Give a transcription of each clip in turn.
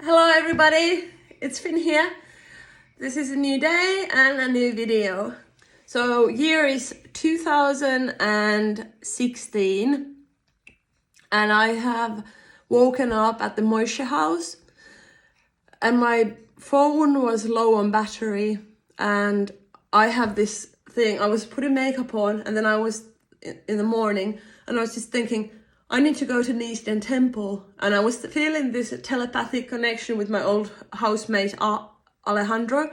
Hello everybody, it's Finn here. This is a new day and a new video. So year is 2016 and I have woken up at the Moishe house and my phone was low on battery and I have this thing, I was putting makeup on and then I was in the morning and I was just thinking, I need to go to the Eastern Temple, and I was feeling this telepathic connection with my old housemate Alejandro,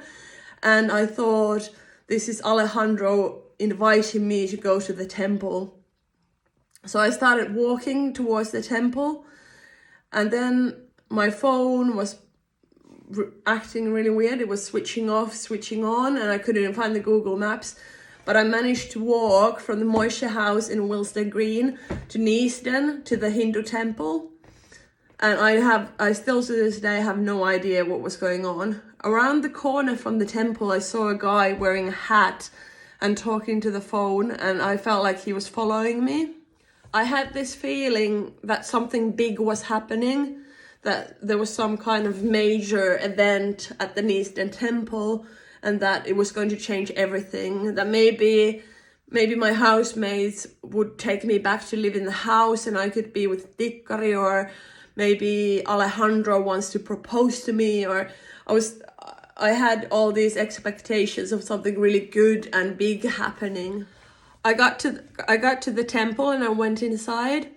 and I thought this is Alejandro inviting me to go to the temple. So I started walking towards the temple, and then my phone was acting really weird. It was switching off, switching on, and I couldn't find the Google Maps. But I managed to walk from the Moishe house in Wilsden Green to Neasden to the Hindu temple. And I still to this day have no idea what was going on. Around the corner from the temple, I saw a guy wearing a hat and talking to the phone, and I felt like he was following me. I had this feeling that something big was happening, that there was some kind of major event at the Neasden temple, and that it was going to change everything, that maybe my housemates would take me back to live in the house and I could be with Tikkari, or maybe Alejandro wants to propose to me, or I had all these expectations of something really good and big happening. I got to the temple and I went inside,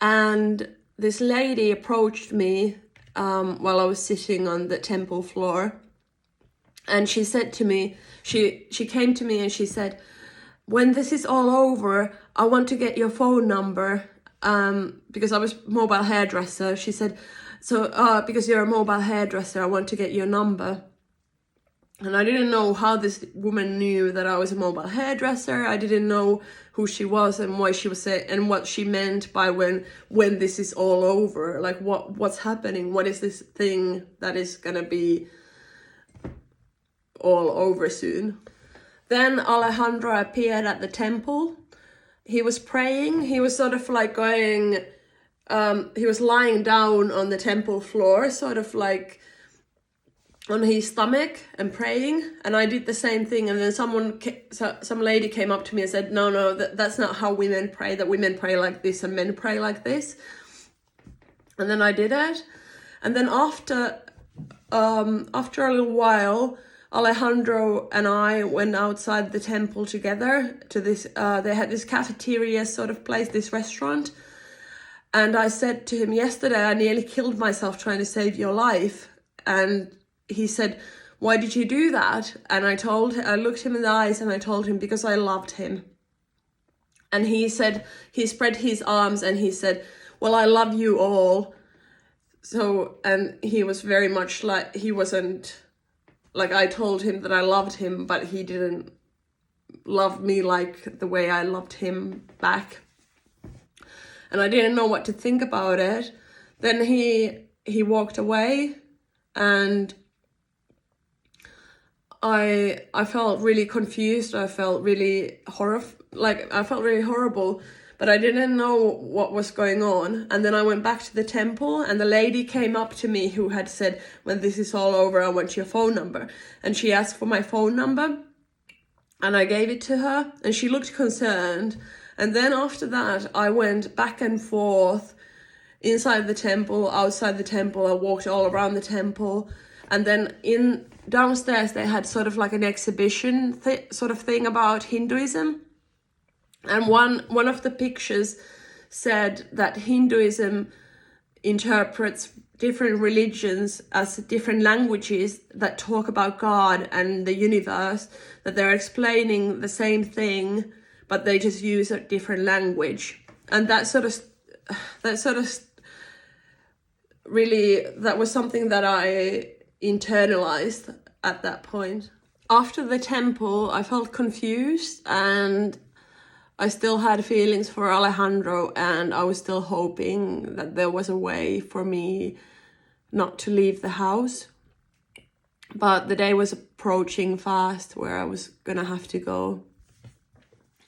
and this lady approached me while I was sitting on the temple floor. And she said to me, she came to me and she said, when this is all over, I want to get your phone number, because I was mobile hairdresser. She said, so because you're a mobile hairdresser, I want to get your number. And I didn't know how this woman knew that I was a mobile hairdresser. I didn't know who she was and why she was saying, and what she meant by when this is all over. Like what's happening? What is this thing that is gonna be all over soon? Then Alejandro appeared at the temple. He was praying. He was sort of like going, he was lying down on the temple floor, sort of like on his stomach and praying. And I did the same thing. And then some lady came up to me and said, no, that's not how women pray, that women pray like this and men pray like this. And then I did it. And then after a little while, Alejandro and I went outside the temple together to this, they had this cafeteria sort of place, this restaurant. And I said to him, yesterday I nearly killed myself trying to save your life. And he said, why did you do that? And I looked him in the eyes and I told him, because I loved him. And he said, he spread his arms and he said, well, I love you all. So, and he was very much like, he wasn't, like I told him that I loved him, but he didn't love me like the way I loved him back. And I didn't know what to think about it. Then he walked away, and I felt really confused. I felt really I felt really horrible, but I didn't know what was going on. And then I went back to the temple, and the lady came up to me who had said, when this is all over, I want your phone number. And she asked for my phone number, and I gave it to her, and she looked concerned. And then after that, I went back and forth inside the temple, outside the temple. I walked all around the temple. And then downstairs, they had sort of like an exhibition sort of thing about Hinduism. And one of the pictures said that Hinduism interprets different religions as different languages that talk about God and the universe, that they're explaining the same thing, but they just use a different language. And that was something that I internalized at that point. After the temple, I felt confused, and I still had feelings for Alejandro, and I was still hoping that there was a way for me not to leave the house. But the day was approaching fast where I was gonna have to go.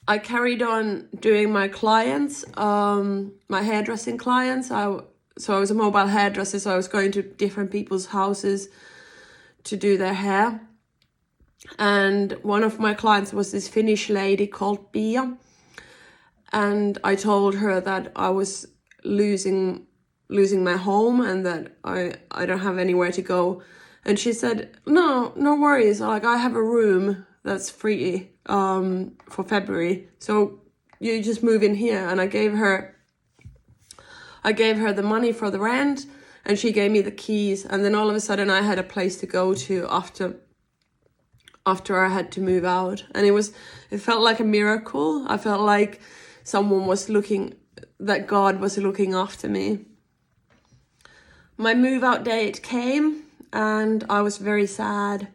I carried on doing my clients, my hairdressing clients. I so I was a mobile hairdresser, so I was going to different people's houses to do their hair. And one of my clients was this Finnish lady called Pia. And I told her that I was losing my home and that I don't have anywhere to go. And she said, no worries. Like, I have a room that's free for February. So you just move in here. And I gave her the money for the rent, and she gave me the keys. And then all of a sudden I had a place to go to after I had to move out. And it felt like a miracle. I felt like that God was looking after me. My move out date came and I was very sad.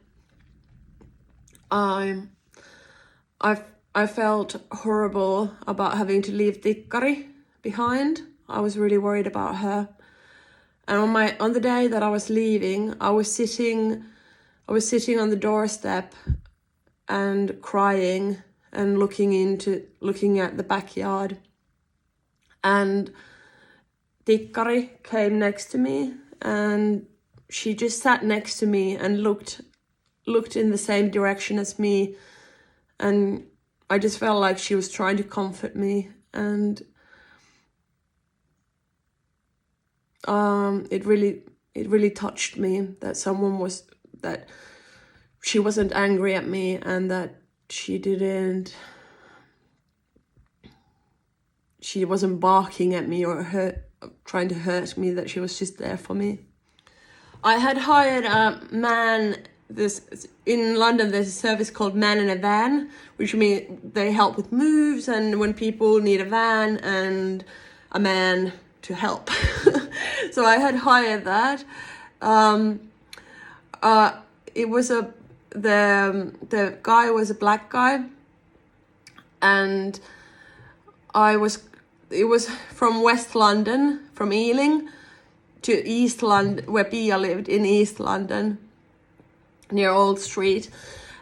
I felt horrible about having to leave Tikkari behind. I was really worried about her. And on the day that I was leaving, I was sitting on the doorstep and crying and looking at the backyard. And Tikkari came next to me, and she just sat next to me and looked in the same direction as me. And I just felt like she was trying to comfort me. And it really touched me that she wasn't angry at me, and that she wasn't barking at me or trying to hurt me, that she was just there for me. I had hired a man. In London, there's a service called Man in a Van, which means they help with moves, and when people need a van and a man to help. So I had hired that. It was the guy was a black guy, and it was from West London, from Ealing to East London, where Pia lived, in East London, near Old Street.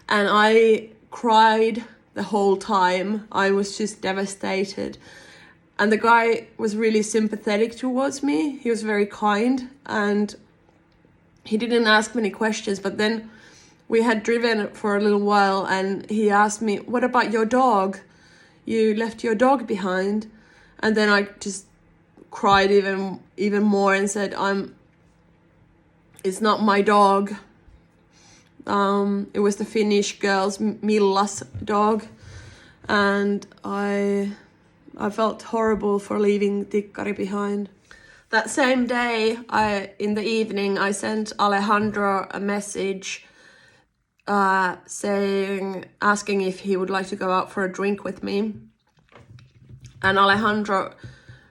And I cried the whole time. I was just devastated. And the guy was really sympathetic towards me. He was very kind, and he didn't ask many questions. But then we had driven for a little while, and he asked me, "What about your dog? You left your dog behind." And then I just cried even more and said, "It's not my dog." It was the Finnish girl's, Milla's dog, and I felt horrible for leaving Tikkari behind. That same day, in the evening, I sent Alejandro a message asking if he would like to go out for a drink with me. And Alejandro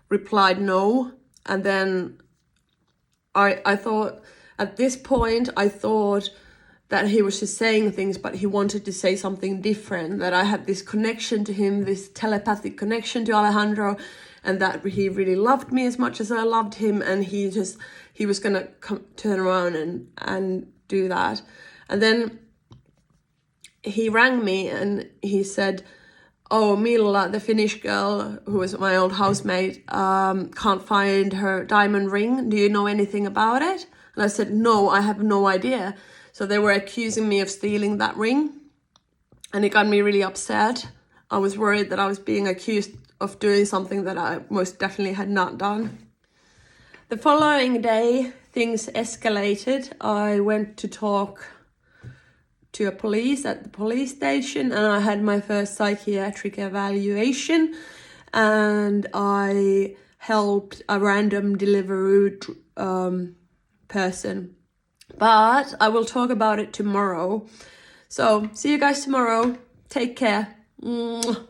replied no. And then I thought, at this point, I thought that he was just saying things, but he wanted to say something different, that I had this connection to him, this telepathic connection to Alejandro, and that he really loved me as much as I loved him, and he was gonna turn around and do that. And then he rang me and he said, "Oh, Milla, the Finnish girl who was my old housemate, can't find her diamond ring. Do you know anything about it?" And I said, "No, I have no idea." So they were accusing me of stealing that ring, and it got me really upset. I was worried that I was being accused of doing something that I most definitely had not done. The following day, things escalated. I went to talk to a police at the police station, and I had my first psychiatric evaluation, and I helped a random Deliveroo person. But I will talk about it tomorrow. So see you guys tomorrow. Take care. Mwah.